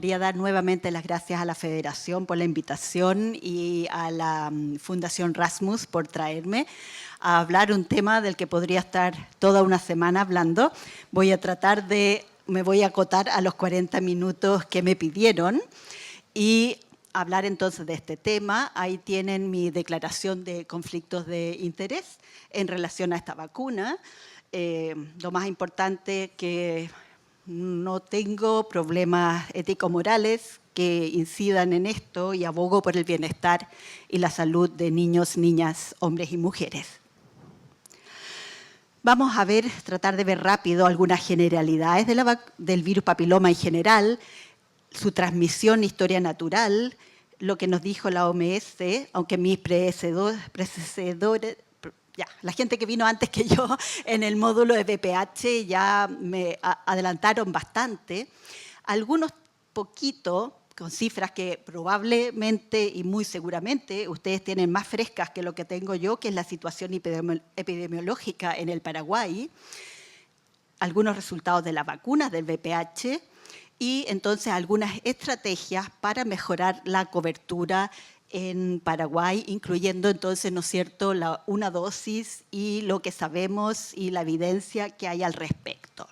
quería dar nuevamente las gracias a la Federación por la invitación y a la Fundación Rasmus por traerme a hablar un tema del que podría estar toda una semana hablando. Me voy a acotar a los 40 minutos que me pidieron y hablar entonces de este tema. Ahí tienen mi declaración de conflictos de interés en relación a esta vacuna. Lo más importante que no tengo problemas ético-morales que incidan en esto y abogo por el bienestar y la salud de niños, niñas, hombres y mujeres. Vamos a tratar de ver rápido algunas generalidades del virus papiloma en general, su transmisión, historia natural, lo que nos dijo la OMS, aunque mis predecesores, la gente que vino antes que yo en el módulo de VPH ya me adelantaron bastante. Algunos poquito, con cifras que probablemente y muy seguramente ustedes tienen más frescas que lo que tengo yo, que es la situación epidemiológica en el Paraguay, algunos resultados de las vacunas del VPH y entonces algunas estrategias para mejorar la cobertura en Paraguay, incluyendo entonces, ¿no es cierto?, una dosis y lo que sabemos y la evidencia que hay al respecto.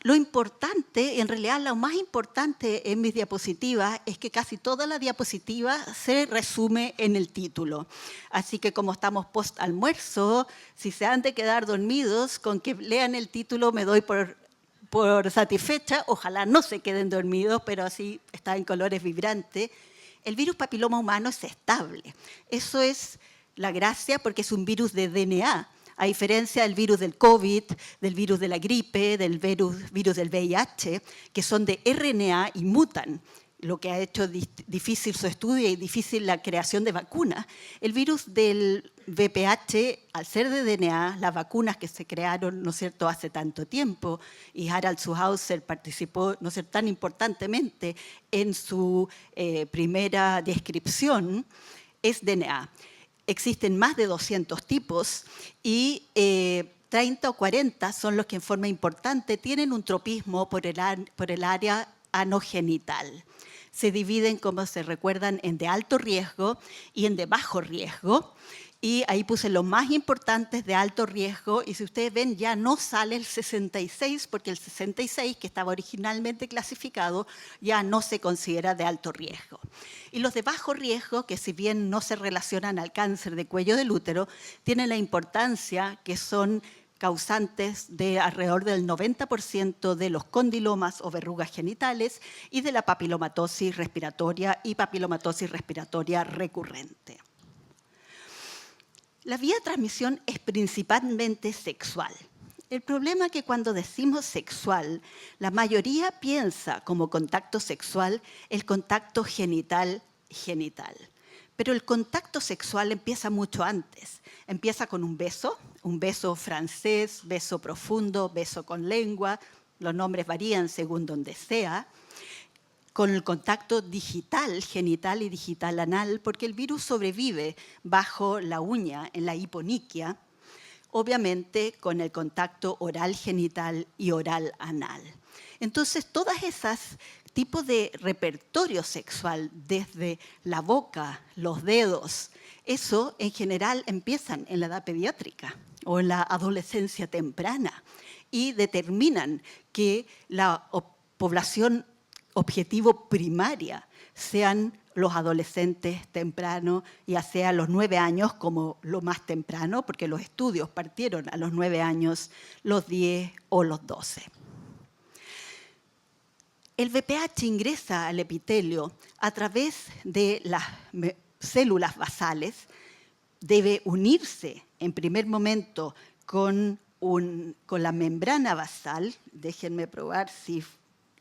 Lo importante, en realidad lo más importante en mis diapositivas es que casi toda la diapositiva se resume en el título. Así que como estamos post-almuerzo, si se han de quedar dormidos, con que lean el título me doy por satisfecha. Ojalá no se queden dormidos, pero así está en colores vibrantes. El virus papiloma humano es estable. Eso es la gracia porque es un virus de DNA. A diferencia del virus del COVID, del virus de la gripe, del virus del VIH, que son de RNA y mutan, lo que ha hecho difícil su estudio y difícil la creación de vacunas. El virus del VPH, al ser de DNA, las vacunas que se crearon, ¿no es cierto?, hace tanto tiempo, y Harald Zuhauser participó, ¿no es cierto?, tan importantemente en su primera descripción, es DNA. Existen más de 200 tipos y 30 o 40 son los que en forma importante tienen un tropismo por el área anogenital. Se dividen, como se recuerdan, en de alto riesgo y en de bajo riesgo. Y ahí puse los más importantes de alto riesgo y si ustedes ven ya no sale el 66 porque el 66 que estaba originalmente clasificado ya no se considera de alto riesgo. Y los de bajo riesgo, que si bien no se relacionan al cáncer de cuello del útero, tienen la importancia que son causantes de alrededor del 90% de los condilomas o verrugas genitales y de la papilomatosis respiratoria y papilomatosis respiratoria recurrente. La vía de transmisión es principalmente sexual. El problema es que cuando decimos sexual, la mayoría piensa como contacto sexual el contacto genital-genital. Pero el contacto sexual empieza mucho antes. Empieza con un beso francés, beso profundo, beso con lengua, los nombres varían según donde sea, con el contacto digital, genital y digital anal, porque el virus sobrevive bajo la uña, en la hiponiquia, obviamente con el contacto oral genital y oral anal. Entonces, todas esas tipos de repertorio sexual, desde la boca, los dedos, eso en general empiezan en la edad pediátrica o en la adolescencia temprana y determinan que la población objetivo primaria sean los adolescentes tempranos, ya sea a los 9 años como lo más temprano, porque los estudios partieron a los 9 años, los 10 o los 12. El VPH ingresa al epitelio a través de las células basales, debe unirse en primer momento con la membrana basal. Déjenme probar si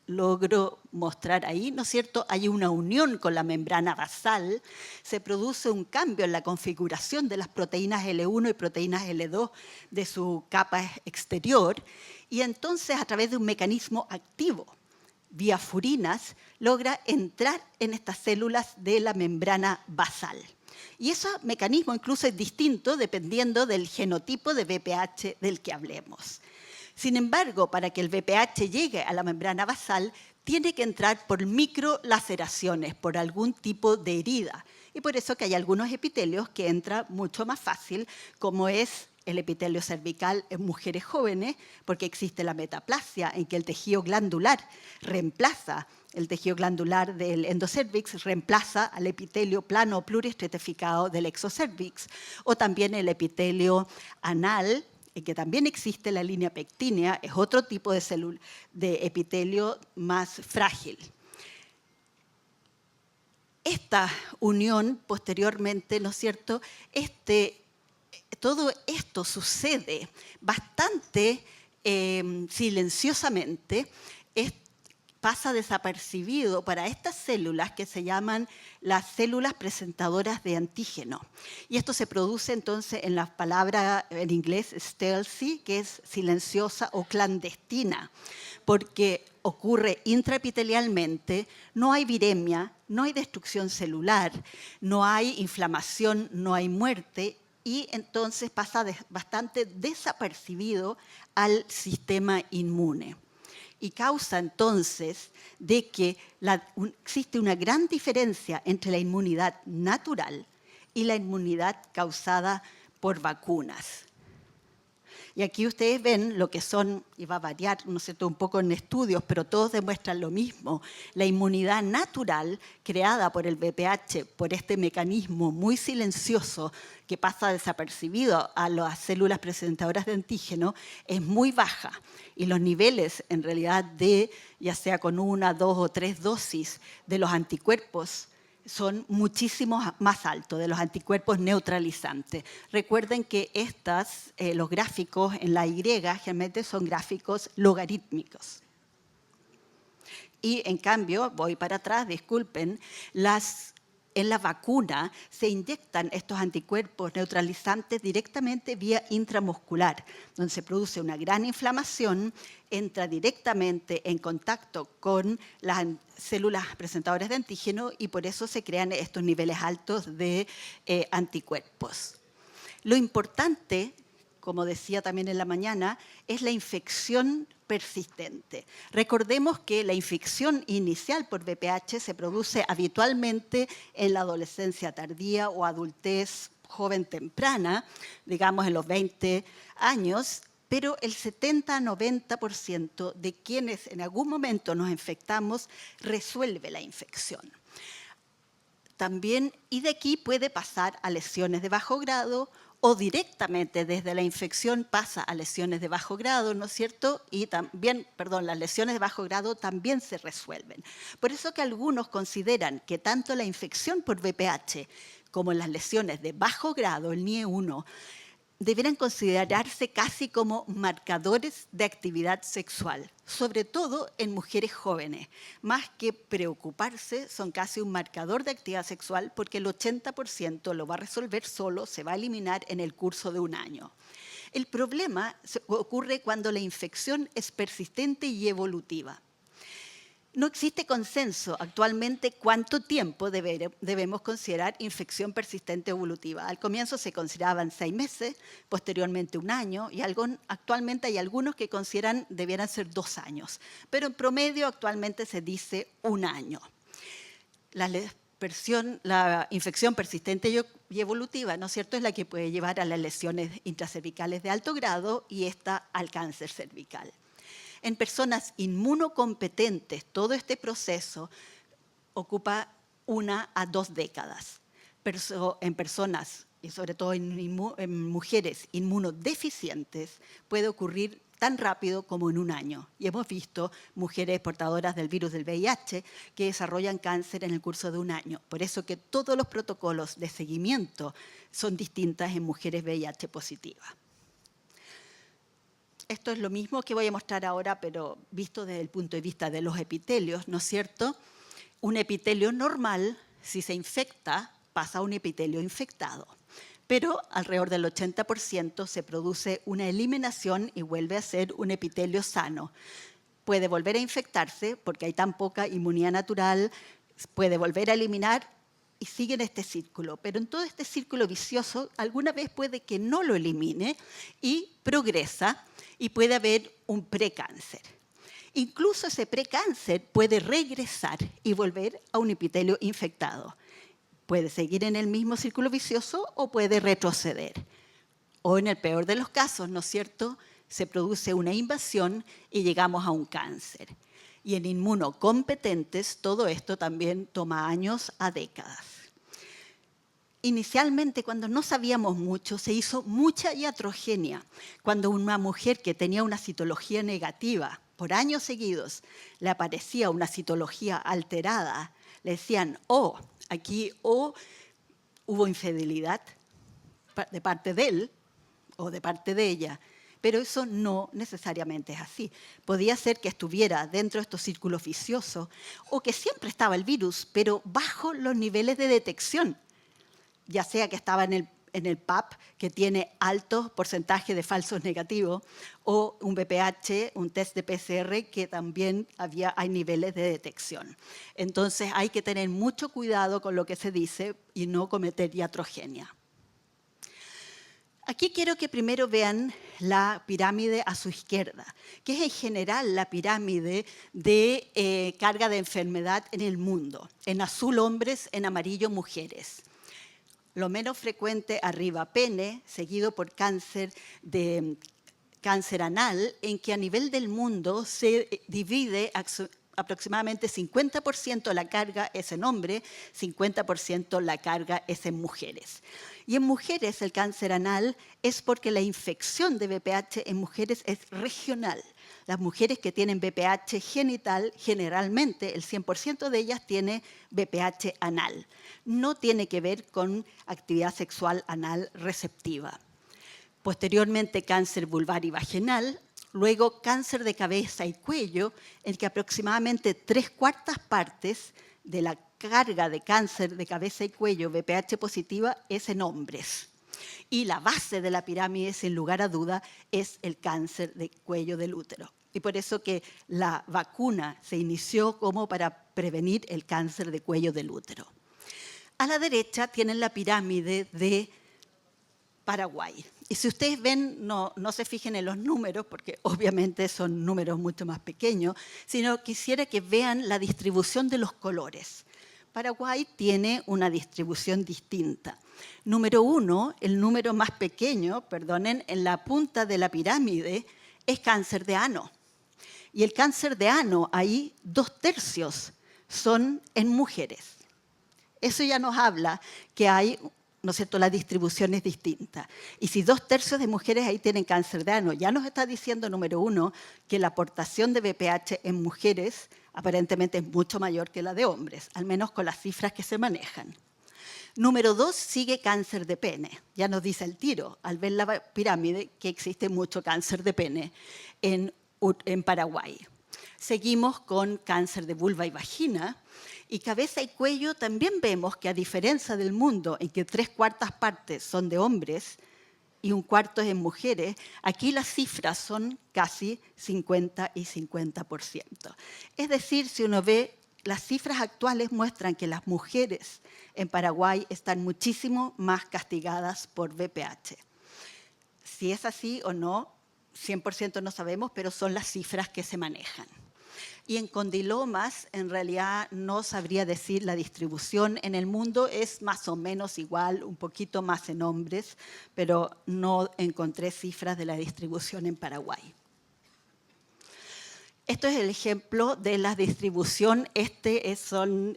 logro mostrar ahí, ¿no es cierto? Hay una unión con la membrana basal, se produce un cambio en la configuración de las proteínas L1 y proteínas L2 de su capa exterior y entonces a través de un mecanismo activo, vía furinas, logra entrar en estas células de la membrana basal. Y ese mecanismo incluso es distinto dependiendo del genotipo de VPH del que hablemos. Sin embargo, para que el VPH llegue a la membrana basal, tiene que entrar por microlaceraciones, por algún tipo de herida. Y por eso que hay algunos epitelios que entran mucho más fácil, como es el epitelio cervical en mujeres jóvenes, porque existe la metaplasia, en que el tejido glandular reemplaza el tejido glandular del endocervix, reemplaza al epitelio plano pluriestratificado del exocervix, o también el epitelio anal, en que también existe la línea pectínea, es otro tipo de epitelio más frágil. Esta unión posteriormente, ¿no es cierto?, todo esto sucede bastante silenciosamente, pasa desapercibido para estas células que se llaman las células presentadoras de antígeno. Y esto se produce entonces en la palabra en inglés stealthy, que es silenciosa o clandestina, porque ocurre intraepitelialmente, no hay viremia, no hay destrucción celular, no hay inflamación, no hay muerte, y entonces pasa bastante desapercibido al sistema inmune. Y causa entonces de que existe una gran diferencia entre la inmunidad natural y la inmunidad causada por vacunas. Y aquí ustedes ven lo que son, y va a variar, ¿no es cierto?, un poco en estudios, pero todos demuestran lo mismo. La inmunidad natural creada por el VPH, por este mecanismo muy silencioso que pasa desapercibido a las células presentadoras de antígeno, es muy baja. Y los niveles, en realidad, ya sea con 1, 2 o 3 dosis de los anticuerpos, son muchísimo más altos, de los anticuerpos neutralizantes. Recuerden que los gráficos en la Y generalmente son gráficos logarítmicos. Y en cambio, voy para atrás, disculpen, en la vacuna se inyectan estos anticuerpos neutralizantes directamente vía intramuscular, donde se produce una gran inflamación, entra directamente en contacto con las células presentadoras de antígeno y por eso se crean estos niveles altos de anticuerpos. Lo importante, como decía también en la mañana, es la infección persistente. Recordemos que la infección inicial por VPH se produce habitualmente en la adolescencia tardía o adultez joven temprana, digamos en los 20 años, pero el 70-90% de quienes en algún momento nos infectamos resuelve la infección. También, y de aquí puede pasar a lesiones de bajo grado o directamente desde la infección pasa a lesiones de bajo grado, ¿no es cierto? Y también, las lesiones de bajo grado también se resuelven. Por eso que algunos consideran que tanto la infección por VPH como las lesiones de bajo grado, el NIE1, deberían considerarse casi como marcadores de actividad sexual, sobre todo en mujeres jóvenes. Más que preocuparse, son casi un marcador de actividad sexual porque el 80% lo va a resolver solo, se va a eliminar en el curso de un año. El problema ocurre cuando la infección es persistente y evolutiva. No existe consenso actualmente cuánto tiempo debemos considerar infección persistente evolutiva. Al comienzo se consideraban 6 meses, posteriormente 1 año, y actualmente hay algunos que consideran debieran ser 2 años. Pero en promedio actualmente se dice 1 año. La infección persistente y evolutiva, ¿no es cierto?, es la que puede llevar a las lesiones intracervicales de alto grado y esta al cáncer cervical. En personas inmunocompetentes, todo este proceso ocupa 1 a 2 décadas. En personas, y sobre todo en mujeres inmunodeficientes, puede ocurrir tan rápido como en 1 año. Y hemos visto mujeres portadoras del virus del VIH que desarrollan cáncer en el curso de 1 año. Por eso que todos los protocolos de seguimiento son distintos en mujeres VIH positivas. Esto es lo mismo que voy a mostrar ahora, pero visto desde el punto de vista de los epitelios, ¿no es cierto? Un epitelio normal, si se infecta, pasa a un epitelio infectado. Pero alrededor del 80% se produce una eliminación y vuelve a ser un epitelio sano. Puede volver a infectarse porque hay tan poca inmunidad natural, puede volver a eliminar y sigue en este círculo. Pero en todo este círculo vicioso, alguna vez puede que no lo elimine y progresa y puede haber un precáncer. Incluso ese precáncer puede regresar y volver a un epitelio infectado. Puede seguir en el mismo círculo vicioso o puede retroceder. O en el peor de los casos, ¿no es cierto?, se produce una invasión y llegamos a un cáncer. Y en inmunocompetentes todo esto también toma años a décadas. Inicialmente, cuando no sabíamos mucho, se hizo mucha iatrogenia. Cuando una mujer que tenía una citología negativa por años seguidos le aparecía una citología alterada, le decían, oh, aquí hubo infidelidad de parte de él o de parte de ella. Pero eso no necesariamente es así. Podía ser que estuviera dentro de estos círculos viciosos o que siempre estaba el virus, pero bajo los niveles de detección. Ya sea que estaba en el PAP, que tiene altos porcentajes de falsos negativos, o un VPH, un test de PCR, que también hay niveles de detección. Entonces hay que tener mucho cuidado con lo que se dice y no cometer iatrogenia. Aquí quiero que primero vean la pirámide a su izquierda, que es en general la pirámide de carga de enfermedad en el mundo. En azul, hombres, en amarillo, mujeres. Lo menos frecuente arriba, pene, seguido por cáncer anal, en que a nivel del mundo se divide aproximadamente 50% la carga es en hombres, 50% la carga es en mujeres. Y en mujeres el cáncer anal es porque la infección de VPH en mujeres es regional. Las mujeres que tienen VPH genital, generalmente el 100% de ellas tiene VPH anal. No tiene que ver con actividad sexual anal receptiva. Posteriormente cáncer vulvar y vaginal. Luego, cáncer de cabeza y cuello, en que aproximadamente 3/4 partes de la carga de cáncer de cabeza y cuello VPH positiva es en hombres. Y la base de la pirámide, sin lugar a duda, es el cáncer de cuello del útero. Y por eso que la vacuna se inició como para prevenir el cáncer de cuello del útero. A la derecha tienen la pirámide de Paraguay. Y si ustedes ven, no se fijen en los números, porque obviamente son números mucho más pequeños, sino quisiera que vean la distribución de los colores. Paraguay tiene una distribución distinta. Número 1, el número más pequeño, perdonen, en la punta de la pirámide, es cáncer de ano. Y el cáncer de ano, ahí 2/3 son en mujeres. Eso ya nos habla que hay, ¿no es cierto?, la distribución es distinta. Y si 2/3 de mujeres ahí tienen cáncer de ano, ya nos está diciendo, número 1, que la aportación de VPH en mujeres aparentemente es mucho mayor que la de hombres, al menos con las cifras que se manejan. Número 2, sigue cáncer de pene. Ya nos dice el tiro, al ver la pirámide, que existe mucho cáncer de pene en Paraguay. Seguimos con cáncer de vulva y vagina. Y cabeza y cuello también vemos que, a diferencia del mundo en que 3/4 partes son de hombres y 1/4 es en mujeres, aquí las cifras son casi 50 y 50%. Es decir, si uno ve, las cifras actuales muestran que las mujeres en Paraguay están muchísimo más castigadas por VPH. Si es así o no, 100% no sabemos, pero son las cifras que se manejan. Y en condilomas, en realidad no sabría decir la distribución en el mundo, es más o menos igual, un poquito más en hombres, pero no encontré cifras de la distribución en Paraguay. Esto es el ejemplo de la distribución. Son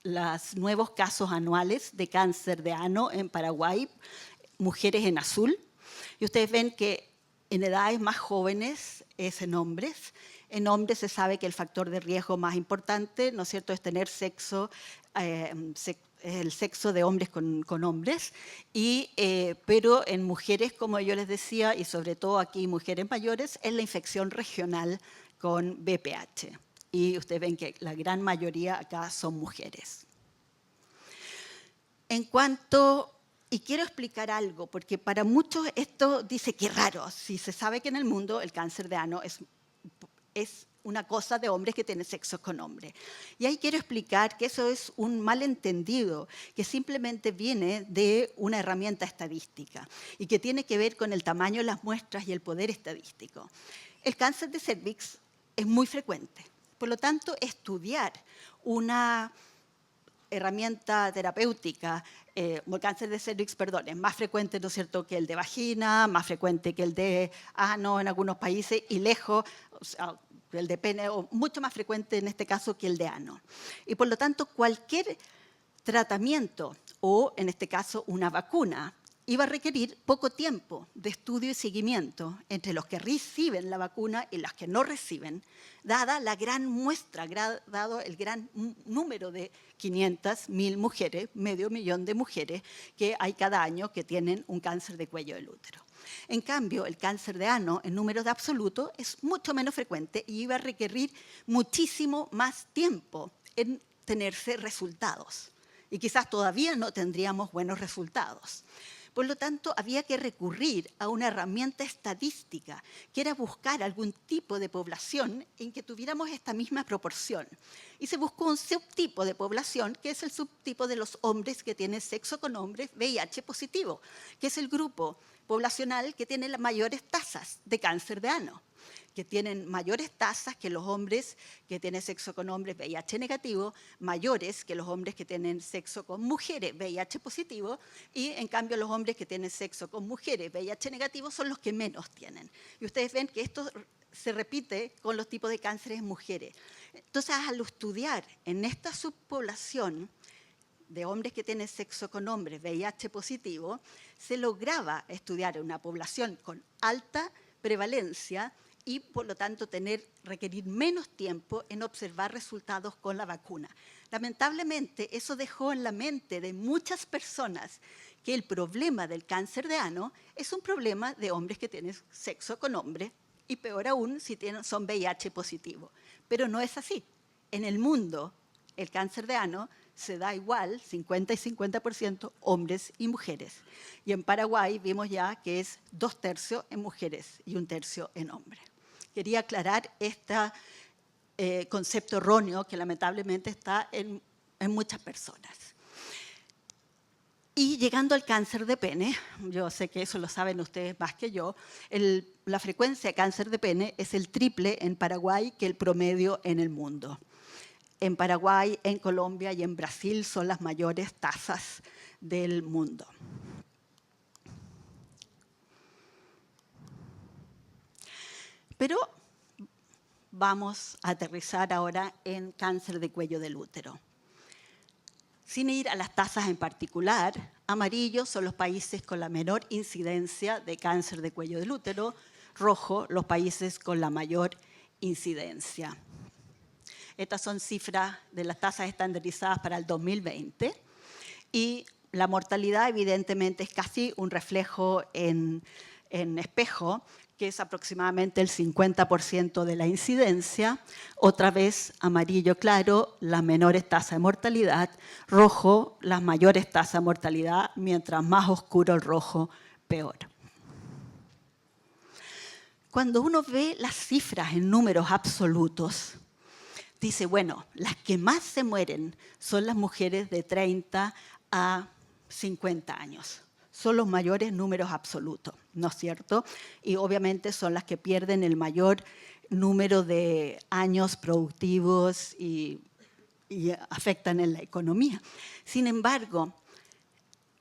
los nuevos casos anuales de cáncer de ano en Paraguay, mujeres en azul. Y ustedes ven que en edades más jóvenes es en hombres. En hombres se sabe que el factor de riesgo más importante, ¿no es cierto?, es tener sexo, el sexo de hombres con hombres, pero en mujeres, como yo les decía, y sobre todo aquí mujeres mayores, es la infección regional con VPH. Y ustedes ven que la gran mayoría acá son mujeres. Y quiero explicar algo, porque para muchos esto dice que raro, si se sabe que en el mundo el cáncer de ano es una cosa de hombres que tienen sexo con hombres. Y ahí quiero explicar que eso es un malentendido, que simplemente viene de una herramienta estadística y que tiene que ver con el tamaño de las muestras y el poder estadístico. El cáncer de cervix es muy frecuente. Por lo tanto, estudiar una herramienta terapéutica, el cáncer de cervix, perdón, es más frecuente, ¿no es cierto?, que el de vagina, más frecuente que el de ano en algunos países y lejos, o sea, el de pene, o mucho más frecuente en este caso que el de ano. Y por lo tanto, cualquier tratamiento o, en este caso, una vacuna, iba a requerir poco tiempo de estudio y seguimiento entre los que reciben la vacuna y los que no reciben, dada la gran muestra, dado el gran número de 500.000 mujeres, medio millón de mujeres que hay cada año que tienen un cáncer de cuello del útero. En cambio, el cáncer de ano, en números de absoluto, es mucho menos frecuente y iba a requerir muchísimo más tiempo en tenerse resultados. Y quizás todavía no tendríamos buenos resultados. Por lo tanto, había que recurrir a una herramienta estadística, que era buscar algún tipo de población en que tuviéramos esta misma proporción. Y se buscó un subtipo de población, que es el subtipo de los hombres que tienen sexo con hombres VIH positivo, que es el grupo poblacional que tiene las mayores tasas de cáncer de ano, que tienen mayores tasas que los hombres que tienen sexo con hombres VIH negativo, mayores que los hombres que tienen sexo con mujeres VIH positivo, y en cambio los hombres que tienen sexo con mujeres VIH negativo son los que menos tienen. Y ustedes ven que esto se repite con los tipos de cánceres en mujeres. Entonces, al estudiar en esta subpoblación de hombres que tienen sexo con hombres VIH positivo, se lograba estudiar una población con alta prevalencia y, por lo tanto, requerir menos tiempo en observar resultados con la vacuna. Lamentablemente, eso dejó en la mente de muchas personas que el problema del cáncer de ano es un problema de hombres que tienen sexo con hombres, y peor aún si son VIH positivo. Pero no es así. En el mundo, el cáncer de ano se da igual, 50 y 50%, hombres y mujeres. Y en Paraguay vimos ya que es 2/3 en mujeres y 1/3 en hombres. Quería aclarar este concepto erróneo que lamentablemente está en muchas personas. Y llegando al cáncer de pene, yo sé que eso lo saben ustedes más que yo, la frecuencia de cáncer de pene es el triple en Paraguay que el promedio en el mundo. En Paraguay, en Colombia y en Brasil son las mayores tasas del mundo. Pero vamos a aterrizar ahora en cáncer de cuello del útero. Sin ir a las tasas en particular, amarillo son los países con la menor incidencia de cáncer de cuello del útero, rojo los países con la mayor incidencia. Estas son cifras de las tasas estandarizadas para el 2020 y la mortalidad evidentemente es casi un reflejo en espejo, que es aproximadamente el 50% de la incidencia. Otra vez, amarillo claro, las menores tasas de mortalidad, rojo, las mayores tasas de mortalidad, mientras más oscuro el rojo, peor. Cuando uno ve las cifras en números absolutos, dice, bueno, las que más se mueren son las mujeres de 30 a 50 años. Son los mayores números absolutos, ¿no es cierto? Y obviamente son las que pierden el mayor número de años productivos y afectan en la economía. Sin embargo,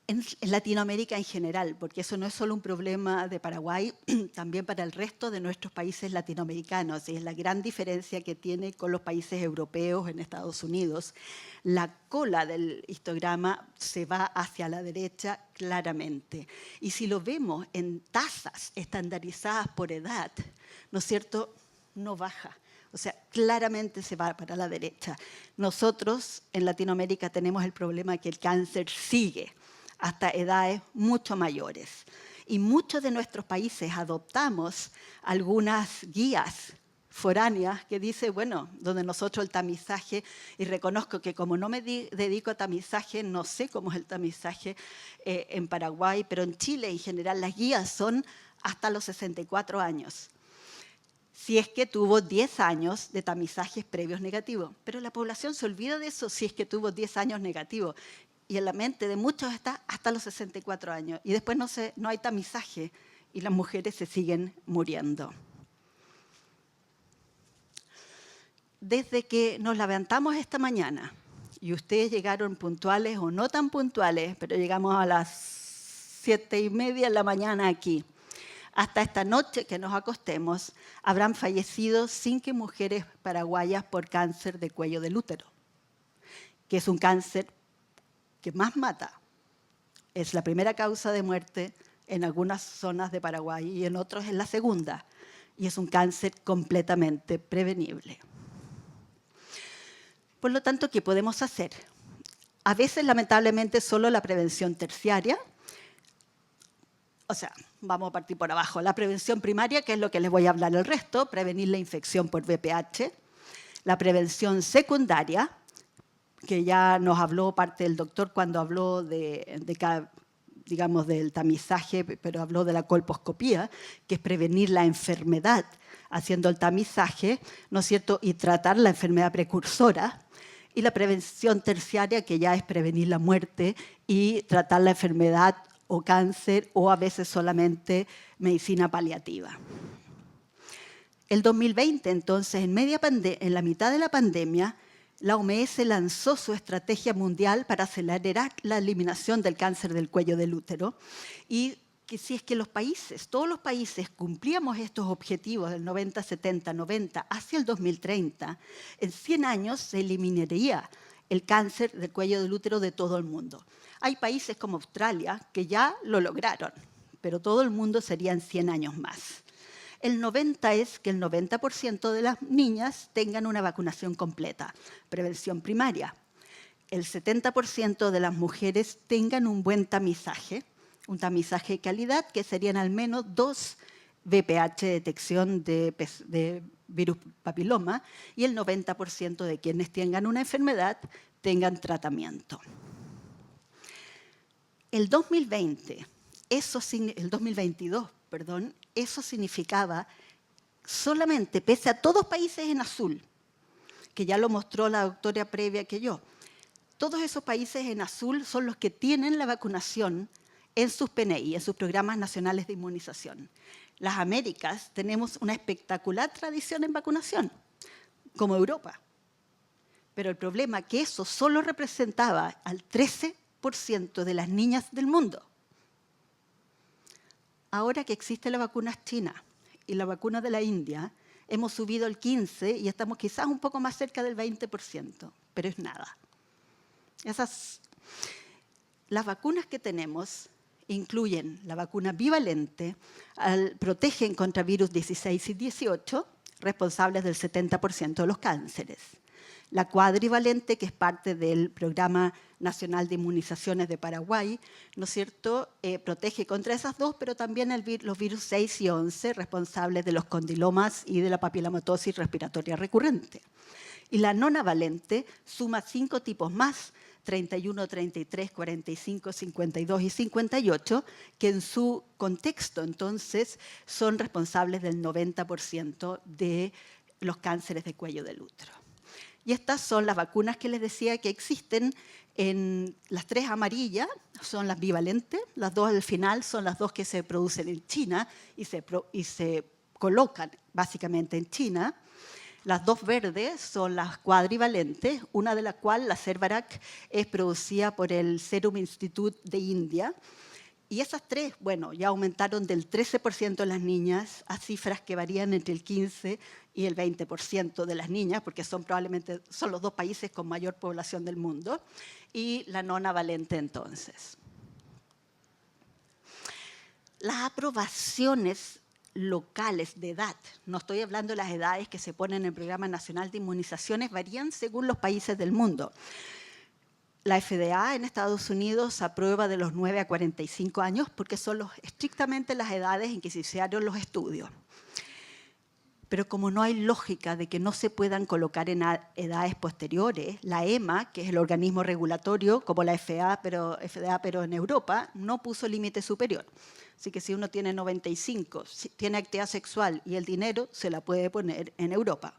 en Latinoamérica en general, porque eso no es solo un problema de Paraguay, también para el resto de nuestros países latinoamericanos, y es la gran diferencia que tiene con los países europeos en Estados Unidos. La cola del histograma se va hacia la derecha claramente. Y si lo vemos en tasas estandarizadas por edad, ¿no es cierto?, no baja. O sea, claramente se va para la derecha. Nosotros en Latinoamérica tenemos el problema que el cáncer sigue hasta edades mucho mayores. Y muchos de nuestros países adoptamos algunas guías foráneas que dice, bueno, donde nosotros el tamizaje, y reconozco que como no me dedico a tamizaje, no sé cómo es el tamizaje en Paraguay, pero en Chile en general las guías son hasta los 64 años. Si es que tuvo 10 años de tamizajes previos negativos. Pero la población se olvida de eso si es que tuvo 10 años negativos. Y en la mente de muchos está hasta los 64 años. Y después no hay tamizaje y las mujeres se siguen muriendo. desde que nos levantamos esta mañana, y ustedes llegaron puntuales o no tan puntuales, pero llegamos a las 7:30 de la mañana aquí, hasta esta noche que nos acostemos, habrán fallecido 5 mujeres paraguayas por cáncer de cuello del útero, que es un cáncer que más mata. Es la primera causa de muerte en algunas zonas de Paraguay y en otros es la segunda. Y es un cáncer completamente prevenible. Por lo tanto, ¿qué podemos hacer? A veces, lamentablemente, solo la prevención terciaria. O sea, vamos a partir por abajo. La prevención primaria, que es lo que les voy a hablar el resto, prevenir la infección por VPH. La prevención secundaria, que ya nos habló parte del doctor cuando habló digamos, del tamizaje, pero habló de la colposcopía, que es prevenir la enfermedad haciendo el tamizaje, ¿no es cierto?, y tratar la enfermedad precursora. Y la prevención terciaria, que ya es prevenir la muerte y tratar la enfermedad o cáncer, o a veces solamente medicina paliativa. El 2020, entonces, en la mitad de la pandemia, la OMS lanzó su estrategia mundial para acelerar la eliminación del cáncer del cuello del útero, y que si es que todos los países cumplíamos estos objetivos del 90, 70, 90 hacia el 2030, en 100 años se eliminaría el cáncer del cuello del útero de todo el mundo. Hay países como Australia que ya lo lograron, pero todo el mundo sería en 100 años más. El 90 es que el 90% de las niñas tengan una vacunación completa, prevención primaria. El 70% de las mujeres tengan un buen tamizaje, un tamizaje de calidad, que serían al menos 2 VPH de detección de virus papiloma, y el 90% de quienes tengan una enfermedad tengan tratamiento. El 2022, eso significaba solamente, pese a todos países en azul, que ya lo mostró la doctora previa que yo, todos esos países en azul son los que tienen la vacunación en sus PNI, en sus programas nacionales de inmunización. Las Américas tenemos una espectacular tradición en vacunación, como Europa. Pero el problema es que eso solo representaba al 13% de las niñas del mundo. Ahora que existe la vacuna china y la vacuna de la India, hemos subido el 15% y estamos quizás un poco más cerca del 20%, pero es nada. Las vacunas que tenemos incluyen la vacuna bivalente, protegen contra virus 16 y 18, responsables del 70% de los cánceres. La cuadrivalente, que es parte del Programa Nacional de Inmunizaciones de Paraguay, ¿no es cierto?, protege contra esas dos, pero también los virus 6 y 11, responsables de los condilomas y de la papilomatosis respiratoria recurrente. Y la nonavalente suma 5 tipos más, 31, 33, 45, 52 y 58, que en su contexto, entonces, son responsables del 90% de los cánceres de cuello del útero. Y estas son las vacunas que les decía que existen. En las 3 amarillas son las bivalentes, las 2 al final son las 2 que se producen en China y se colocan básicamente en China. Las 2 verdes son las cuadrivalentes, una de las cuales, la Cervaraq, es producida por el Serum Institute de India. Y esas 3, bueno, ya aumentaron del 13% en las niñas a cifras que varían entre el 15% y el 20% de las niñas, porque son los 2 países con mayor población del mundo, y la nonavalente entonces. Las aprobaciones locales de edad, no estoy hablando de las edades que se ponen en el Programa Nacional de Inmunizaciones, varían según los países del mundo. La FDA en Estados Unidos aprueba de los 9 a 45 años porque son estrictamente las edades en que se hicieron los estudios. Pero como no hay lógica de que no se puedan colocar en edades posteriores, la EMA, que es el organismo regulatorio, como la FDA, pero en Europa, no puso límite superior. Así que si uno tiene 95, si tiene actividad sexual y el dinero, se la puede poner en Europa.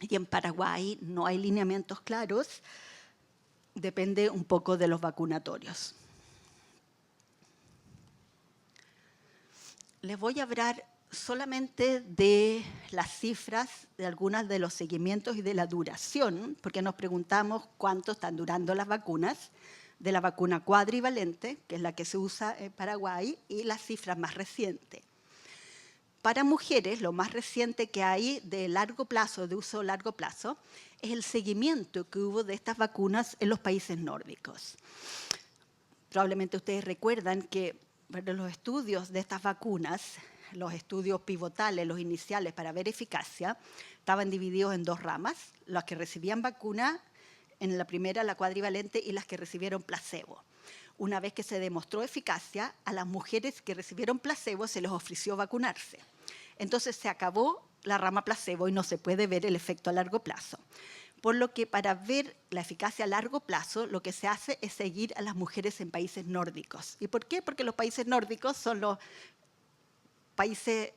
Y en Paraguay no hay lineamientos claros, depende un poco de los vacunatorios. Les voy a hablar solamente de las cifras de algunos de los seguimientos y de la duración, porque nos preguntamos cuánto están durando las vacunas, de la vacuna cuadrivalente, que es la que se usa en Paraguay, y las cifras más recientes. Para mujeres, lo más reciente que hay de largo plazo, de uso largo plazo, es el seguimiento que hubo de estas vacunas en los países nórdicos. Probablemente ustedes recuerdan que los estudios de estas vacunas, los estudios pivotales, los iniciales para ver eficacia, estaban divididos en dos ramas, las que recibían vacuna, en la primera la cuadrivalente, y las que recibieron placebo. Una vez que se demostró eficacia, a las mujeres que recibieron placebo se les ofreció vacunarse. Entonces se acabó la rama placebo y no se puede ver el efecto a largo plazo. Por lo que para ver la eficacia a largo plazo, lo que se hace es seguir a las mujeres en países nórdicos. ¿Y por qué? Porque los países nórdicos son los países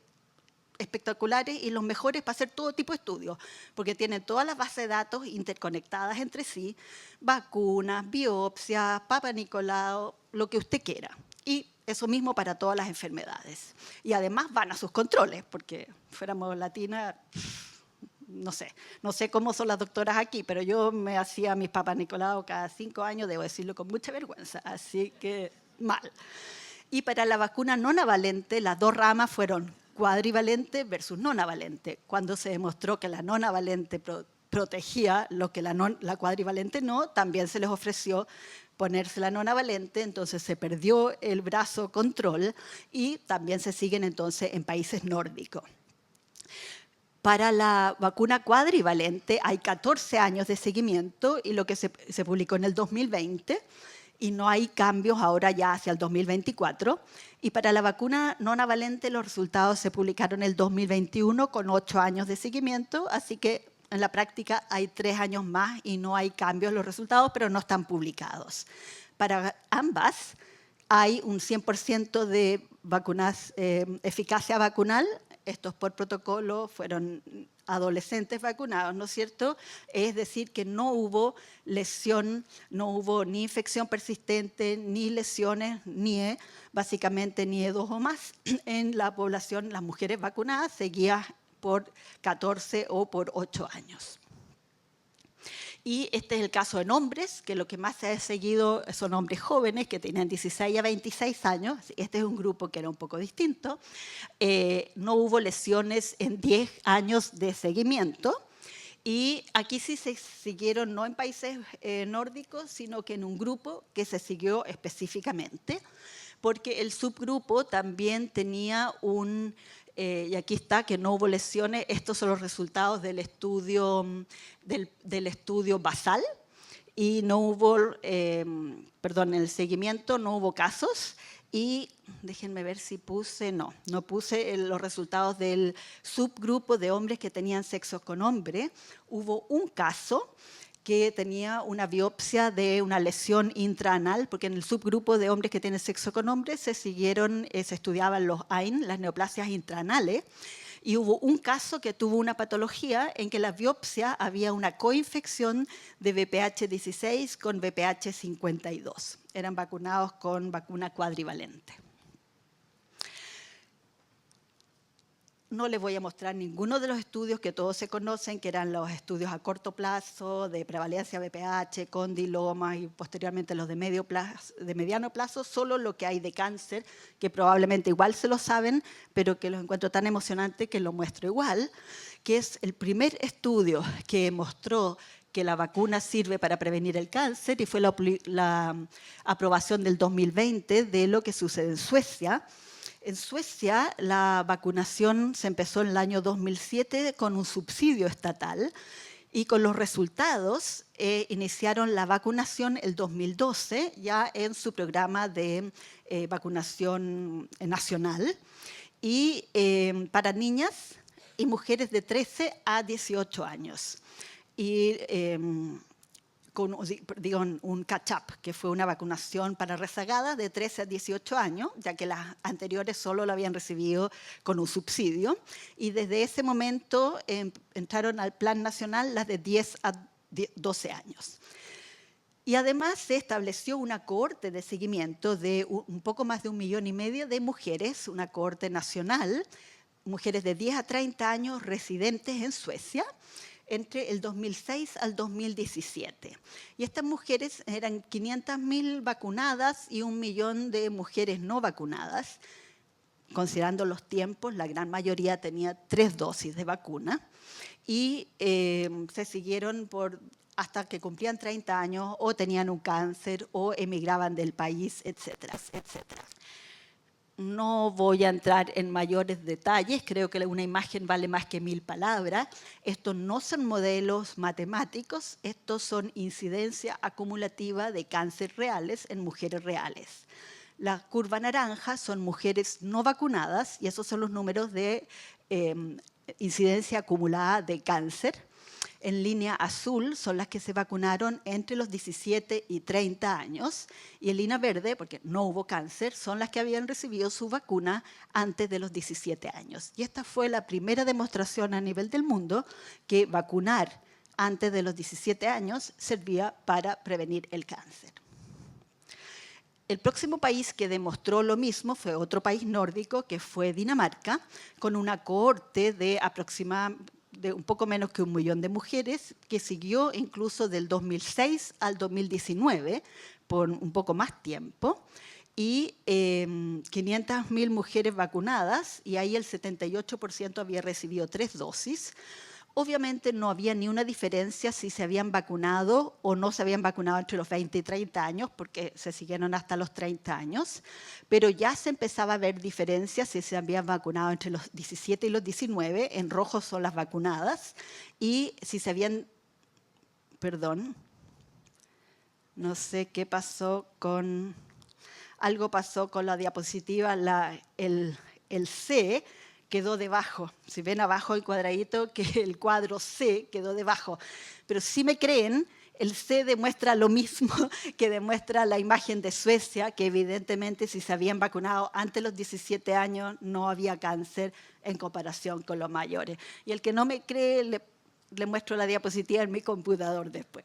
espectaculares y los mejores para hacer todo tipo de estudios, porque tienen todas las bases de datos interconectadas entre sí, vacunas, biopsias, Papa Nicolau, lo que usted quiera. Y eso mismo para todas las enfermedades. Y además van a sus controles, porque fuéramos latinas, no sé cómo son las doctoras aquí, pero yo me hacía mis Papa Nicolau cada 5 años, debo decirlo con mucha vergüenza, así que mal. Y para la vacuna nonavalente, las dos ramas fueron cuadrivalente versus nonavalente. Cuando se demostró que la nonavalente protegía lo que la cuadrivalente no, también se les ofreció ponerse la nonavalente, entonces se perdió el brazo control y también se siguen entonces en países nórdicos. Para la vacuna cuadrivalente hay 14 años de seguimiento y lo que se publicó en el 2020, y no hay cambios ahora ya hacia el 2024. Y para la vacuna nonavalente los resultados se publicaron en el 2021 con 8 años de seguimiento, así que en la práctica hay 3 años más y no hay cambios en los resultados, pero no están publicados. Para ambas hay un 100% de vacunas, eficacia vacunal. Estos por protocolo fueron adolescentes vacunados, ¿no es cierto? Es decir, que no hubo lesión, no hubo ni infección persistente, ni lesiones, ni básicamente ni 2 o más en la población, las mujeres vacunadas, seguidas por 14 o por 8 años. Y este es el caso en hombres, que lo que más se ha seguido son hombres jóvenes que tenían 16 a 26 años. Este es un grupo que era un poco distinto. No hubo lesiones en 10 años de seguimiento. Y aquí sí se siguieron no en países nórdicos, sino que en un grupo que se siguió específicamente, porque el subgrupo también tenía un... y aquí está, que no hubo lesiones. Estos son los resultados del estudio, del estudio basal. Y no hubo, en el seguimiento no hubo casos. Y déjenme ver si puse, no puse los resultados del subgrupo de hombres que tenían sexo con hombre. Hubo un caso que tenía una biopsia de una lesión intraanal, porque en el subgrupo de hombres que tienen sexo con hombres se estudiaban los AIN, las neoplasias intraanales, y hubo un caso que tuvo una patología en que la biopsia había una coinfección de VPH16 con VPH52. Eran vacunados con vacuna cuadrivalente. No les voy a mostrar ninguno de los estudios que todos se conocen, que eran los estudios a corto plazo de prevalencia VPH, condilomas y posteriormente los de mediano plazo, solo lo que hay de cáncer, que probablemente igual se lo saben, pero que los encuentro tan emocionante que lo muestro igual, que es el primer estudio que mostró que la vacuna sirve para prevenir el cáncer y fue la aprobación del 2020 de lo que sucede en Suecia. En Suecia, la vacunación se empezó en el año 2007 con un subsidio estatal y con los resultados iniciaron la vacunación el 2012 ya en su programa de vacunación nacional y para niñas y mujeres de 13 a 18 años. Y con un catch-up, que fue una vacunación para rezagadas de 13 a 18 años, ya que las anteriores solo lo habían recibido con un subsidio. Y desde ese momento entraron al plan nacional las de 10 a 12 años. Y además se estableció una cohorte de seguimiento de un poco más de 1,5 millones de mujeres, una cohorte nacional, mujeres de 10 a 30 años residentes en Suecia entre el 2006 al 2017. Y estas mujeres eran 500.000 vacunadas y 1 millón de mujeres no vacunadas. Considerando los tiempos, la gran mayoría tenía 3 dosis de vacuna y se siguieron hasta que cumplían 30 años o tenían un cáncer o emigraban del país, etcétera, etcétera. No voy a entrar en mayores detalles, creo que una imagen vale más que 1000 palabras. Estos no son modelos matemáticos, estos son incidencia acumulativa de cáncer reales en mujeres reales. La curva naranja son mujeres no vacunadas y esos son los números de incidencia acumulada de cáncer. En línea azul son las que se vacunaron entre los 17 y 30 años y en línea verde, porque no hubo cáncer, son las que habían recibido su vacuna antes de los 17 años. Y esta fue la primera demostración a nivel del mundo que vacunar antes de los 17 años servía para prevenir el cáncer. El próximo país que demostró lo mismo fue otro país nórdico, que fue Dinamarca, con una cohorte de un poco menos que 1 millón de mujeres, que siguió incluso del 2006 al 2019, por un poco más tiempo, y 500.000 mujeres vacunadas, y ahí el 78% había recibido 3 dosis. Obviamente no había ni una diferencia si se habían vacunado o no se habían vacunado entre los 20 y 30 años, porque se siguieron hasta los 30 años, pero ya se empezaba a ver diferencias si se habían vacunado entre los 17 y los 19, en rojo son las vacunadas, y si se habían, no sé qué pasó con, algo pasó con la diapositiva, el C, quedó debajo. Si ven abajo el cuadradito, que el cuadro C quedó debajo. Pero si me creen, el C demuestra lo mismo que demuestra la imagen de Suecia, que evidentemente si se habían vacunado antes de los 17 años no había cáncer en comparación con los mayores. Y el que no me cree, le muestro la diapositiva en mi computador después.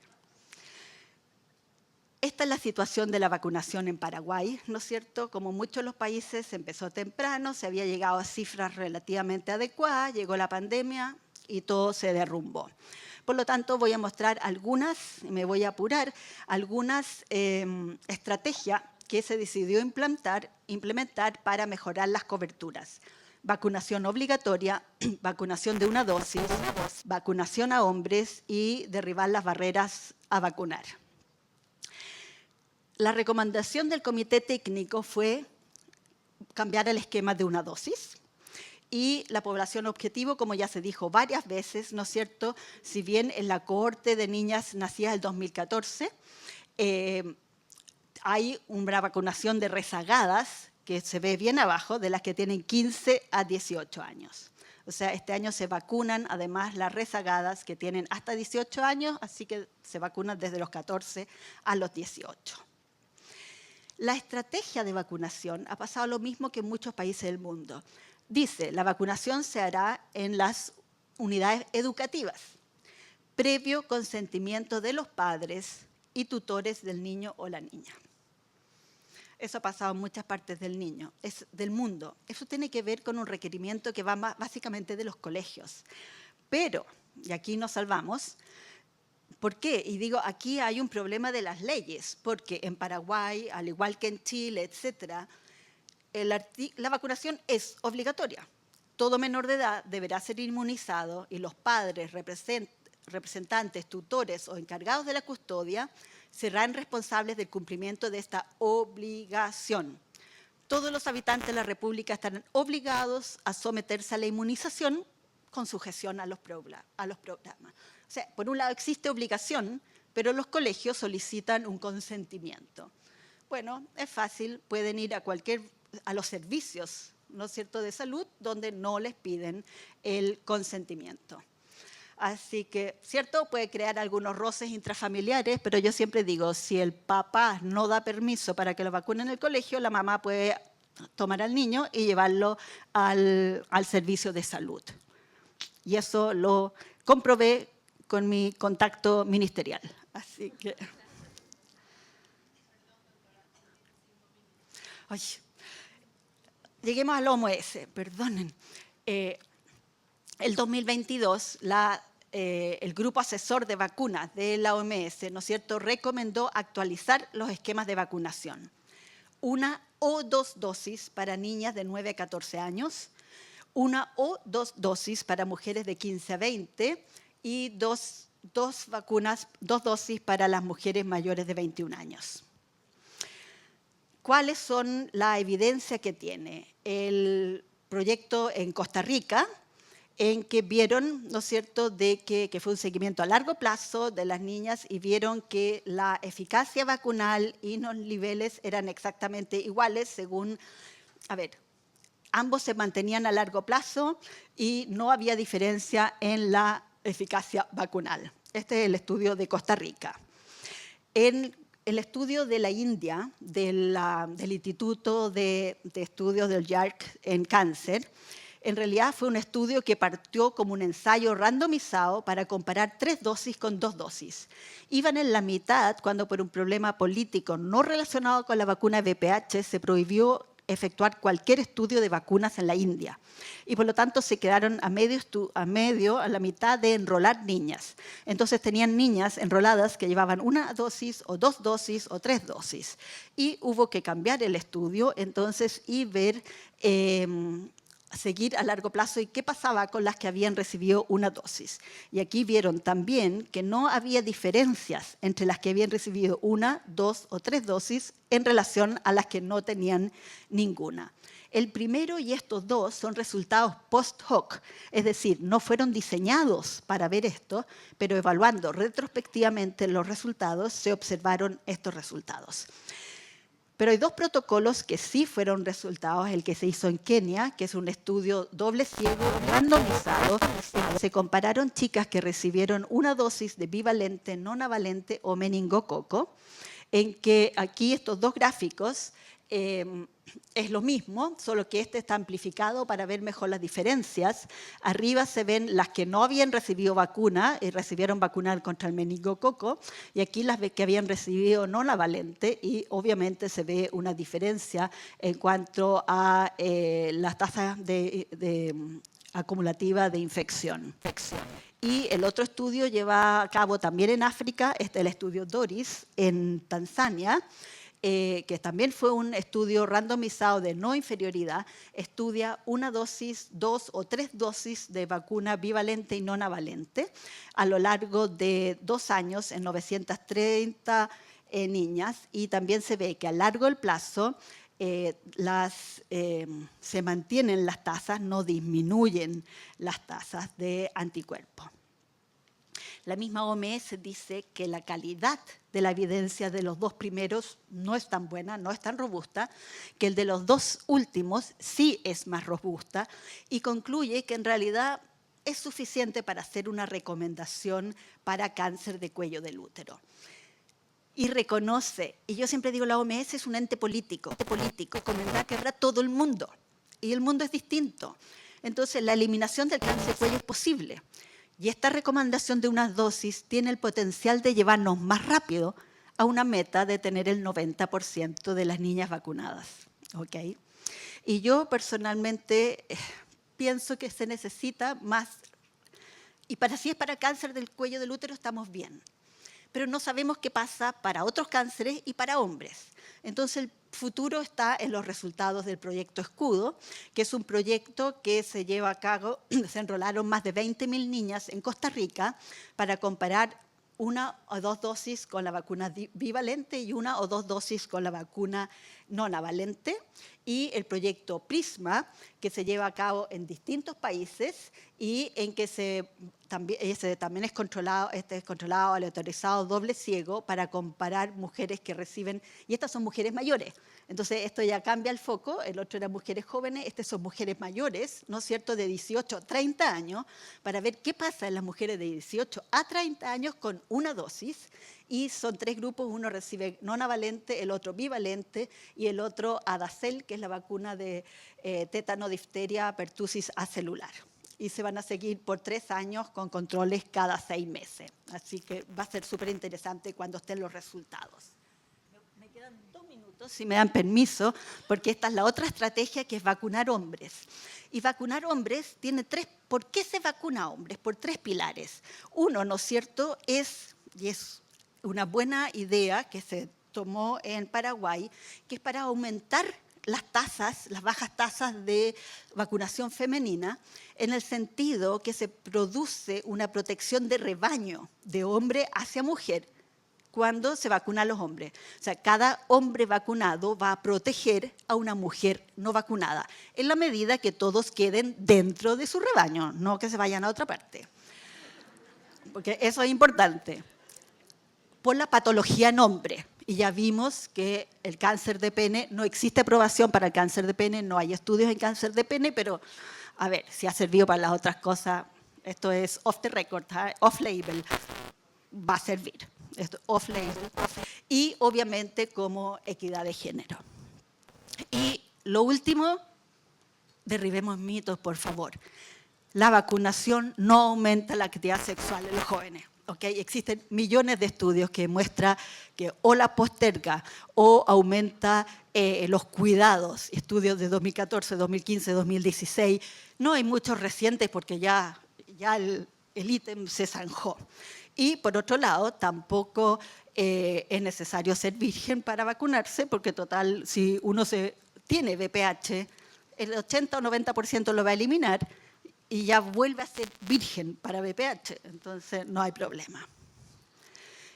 Esta es la situación de la vacunación en Paraguay, ¿no es cierto? Como muchos de los países, se empezó temprano, se había llegado a cifras relativamente adecuadas, llegó la pandemia y todo se derrumbó. Por lo tanto, voy a mostrar algunas, me voy a apurar, algunas estrategias que se decidió implementar para mejorar las coberturas. Vacunación obligatoria, vacunación de una dosis, vacunación a hombres y derribar las barreras a vacunar. La recomendación del comité técnico fue cambiar el esquema de una dosis y la población objetivo, como ya se dijo varias veces, ¿no es cierto? Si bien en la cohorte de niñas nacidas en el 2014 hay una vacunación de rezagadas que se ve bien abajo, de las que tienen 15 a 18 años. O sea, este año se vacunan además las rezagadas que tienen hasta 18 años, así que se vacunan desde los 14 a los 18. La estrategia de vacunación ha pasado lo mismo que en muchos países del mundo. Dice, la vacunación se hará en las unidades educativas, previo consentimiento de los padres y tutores del niño o la niña. Eso ha pasado en muchas partes del mundo. Eso tiene que ver con un requerimiento que va básicamente de los colegios. Pero, y aquí nos salvamos, ¿por qué? Y digo, aquí hay un problema de las leyes, porque en Paraguay, al igual que en Chile, etcétera, la vacunación es obligatoria. Todo menor de edad deberá ser inmunizado y los padres, representantes, tutores o encargados de la custodia serán responsables del cumplimiento de esta obligación. Todos los habitantes de la República estarán obligados a someterse a la inmunización con sujeción a los programas. O sea, por un lado existe obligación, pero los colegios solicitan un consentimiento. Bueno, es fácil, pueden ir a los servicios, ¿no es cierto?, de salud, donde no les piden el consentimiento. Así que, ¿cierto?, puede crear algunos roces intrafamiliares, pero yo siempre digo, si el papá no da permiso para que lo vacunen en el colegio, la mamá puede tomar al niño y llevarlo al servicio de salud. Y eso lo comprobé con mi contacto ministerial. Así que... Ay, lleguemos al OMS, perdonen. El 2022, el grupo asesor de vacunas de la OMS, ¿no es cierto?, recomendó actualizar los esquemas de vacunación. 1 o 2 dosis para niñas de 9 a 14 años, 1 o 2 dosis para mujeres de 15 a 20 y 2 dosis para las mujeres mayores de 21 años. ¿Cuáles son la evidencia que tiene? El proyecto en Costa Rica, en que vieron, ¿no es cierto?, de que fue un seguimiento a largo plazo de las niñas y vieron que la eficacia vacunal y los niveles eran exactamente iguales según, ambos se mantenían a largo plazo y no había diferencia en la eficacia vacunal. Este es el estudio de Costa Rica. En el estudio de la India, del Instituto de Estudios del YARC en Cáncer, en realidad fue un estudio que partió como un ensayo randomizado para comparar 3 dosis con 2 dosis. Iban en la mitad cuando por un problema político no relacionado con la vacuna VPH se prohibió efectuar cualquier estudio de vacunas en la India. Y por lo tanto se quedaron a la mitad de enrolar niñas. Entonces tenían niñas enroladas que llevaban 1 dosis o 2 dosis o 3 dosis. Y hubo que cambiar el estudio entonces y ver seguir a largo plazo y qué pasaba con las que habían recibido 1 dosis. Y aquí vieron también que no había diferencias entre las que habían recibido 1, 2 o 3 dosis en relación a las que no tenían ninguna. El primero y estos dos son resultados post hoc, es decir, no fueron diseñados para ver esto, pero evaluando retrospectivamente los resultados, se observaron estos resultados. Pero hay 2 protocolos que sí fueron resultados, el que se hizo en Kenia, que es un estudio doble ciego randomizado. Se compararon chicas que recibieron 1 dosis de bivalente, nonavalente o meningococo, en que aquí estos 2 gráficos es lo mismo, solo que este está amplificado para ver mejor las diferencias. Arriba se ven las que no habían recibido vacuna y recibieron vacuna contra el meningococo, y aquí las que habían recibido nonavalente, y obviamente se ve una diferencia en cuanto a las tasas acumulativa de infección. Y el otro estudio lleva a cabo también en África, este es el estudio DORIS en Tanzania, que también fue un estudio randomizado de no inferioridad, estudia 1 dosis, 2 o 3 dosis de vacuna bivalente y nonavalente a lo largo de 2 años en 930 niñas, y también se ve que a largo plazo se mantienen las tasas, no disminuyen las tasas de anticuerpos. La misma OMS dice que la calidad de la evidencia de los 2 primeros no es tan buena, no es tan robusta, que el de los 2 últimos sí es más robusta, y concluye que en realidad es suficiente para hacer una recomendación para cáncer de cuello del útero. Y reconoce, y yo siempre digo, la OMS es un ente político, recomendar que habrá todo el mundo, y el mundo es distinto. Entonces, la eliminación del cáncer de cuello es posible. Y esta recomendación de 1 dosis tiene el potencial de llevarnos más rápido a una meta de tener el 90% de las niñas vacunadas. ¿Okay? Y yo personalmente pienso que se necesita más, y si es para cáncer del cuello del útero estamos bien, pero no sabemos qué pasa para otros cánceres y para hombres. Entonces, el futuro está en los resultados del proyecto Escudo, que es un proyecto que se lleva a cabo, se enrolaron más de 20.000 niñas en Costa Rica para comparar 1 o 2 dosis con la vacuna bivalente y 1 o 2 dosis con la vacuna nonavalente, y el proyecto PRISMA, que se lleva a cabo en distintos países y en que también es controlado, aleatorizado, doble ciego, para comparar mujeres que reciben, y estas son mujeres mayores. Entonces, esto ya cambia el foco, el otro era mujeres jóvenes, estas son mujeres mayores, ¿no es cierto?, de 18 a 30 años, para ver qué pasa en las mujeres de 18 a 30 años con 1 dosis, y son 3 grupos, uno recibe nonavalente, el otro bivalente, y el otro Adacel, que es la vacuna de tétano, difteria, pertusis acelular. Y se van a seguir por 3 años con controles cada 6 meses. Así que va a ser súper interesante cuando estén los resultados. Me quedan 2 minutos, si me dan permiso, porque esta es la otra estrategia, que es vacunar hombres. Y vacunar hombres tiene tres. ¿Por qué se vacuna a hombres? Por tres pilares. Uno, ¿no es cierto?, y es una buena idea que se tomó en Paraguay, que es para aumentar las bajas tasas de vacunación femenina, en el sentido que se produce una protección de rebaño de hombre hacia mujer cuando se vacuna a los hombres. O sea, cada hombre vacunado va a proteger a una mujer no vacunada, en la medida que todos queden dentro de su rebaño, no que se vayan a otra parte. Porque eso es importante. Por la patología en hombre. Y ya vimos que el cáncer de pene, no existe aprobación para el cáncer de pene, no hay estudios en cáncer de pene, pero a ver, si ha servido para las otras cosas, esto es off the record, off label, va a servir. Esto, off label. Y obviamente como equidad de género. Y lo último, derribemos mitos, por favor. La vacunación no aumenta la actividad sexual en los jóvenes. ¿Okay? Existen millones de estudios que muestran que o la posterga o aumenta los cuidados. Estudios de 2014, 2015, 2016. No hay muchos recientes porque ya el ítem se zanjó. Y por otro lado, tampoco es necesario ser virgen para vacunarse, porque total, si uno tiene VPH, el 80 o 90% lo va a eliminar y ya vuelve a ser virgen para VPH, entonces no hay problema.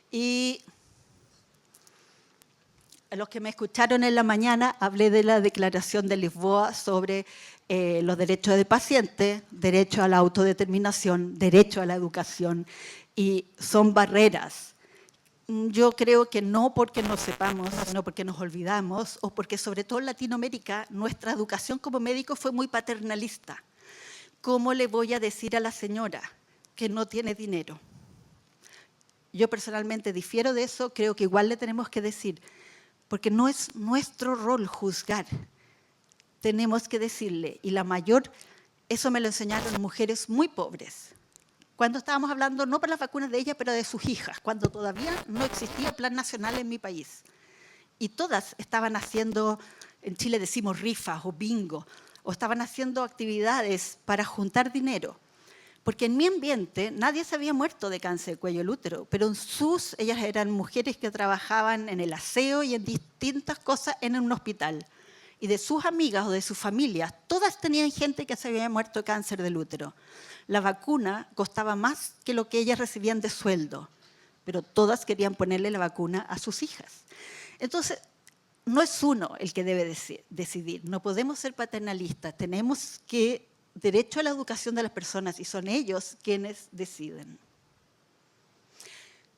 Y los que me escucharon en la mañana, hablé de la Declaración de Lisboa sobre los derechos del paciente, derecho a la autodeterminación, derecho a la educación, y son barreras. Yo creo que no porque no sepamos, sino porque nos olvidamos, o porque sobre todo en Latinoamérica nuestra educación como médicos fue muy paternalista. ¿Cómo le voy a decir a la señora que no tiene dinero? Yo personalmente difiero de eso, creo que igual le tenemos que decir, porque no es nuestro rol juzgar. Tenemos que decirle, y eso me lo enseñaron mujeres muy pobres. Cuando estábamos hablando, no para las vacunas de ellas, pero de sus hijas, cuando todavía no existía plan nacional en mi país. Y todas estaban haciendo, en Chile decimos rifas o bingo, o estaban haciendo actividades para juntar dinero. Porque en mi ambiente nadie se había muerto de cáncer de cuello del útero, pero ellas eran mujeres que trabajaban en el aseo y en distintas cosas en un hospital. Y de sus amigas o de sus familias, todas tenían gente que se había muerto de cáncer del útero. La vacuna costaba más que lo que ellas recibían de sueldo, pero todas querían ponerle la vacuna a sus hijas. Entonces, no es uno el que debe decidir, no podemos ser paternalistas, tenemos derecho a la educación de las personas y son ellos quienes deciden.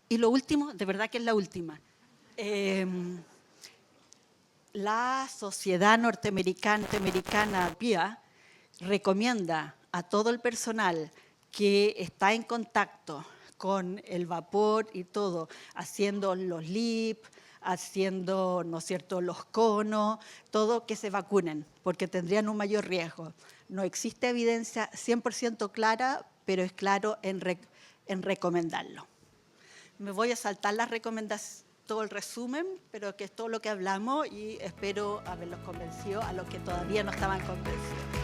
Y lo último, de verdad que es la última, la Sociedad Norteamericana PIA recomienda a todo el personal que está en contacto con el vapor y todo, haciendo los LIP, haciendo, ¿no es cierto?, los conos, todo, que se vacunen, porque tendrían un mayor riesgo. No existe evidencia 100% clara, pero es claro en recomendarlo. Me voy a saltar las recomendaciones, todo el resumen, pero que es todo lo que hablamos y espero haberlos convencido a los que todavía no estaban convencidos.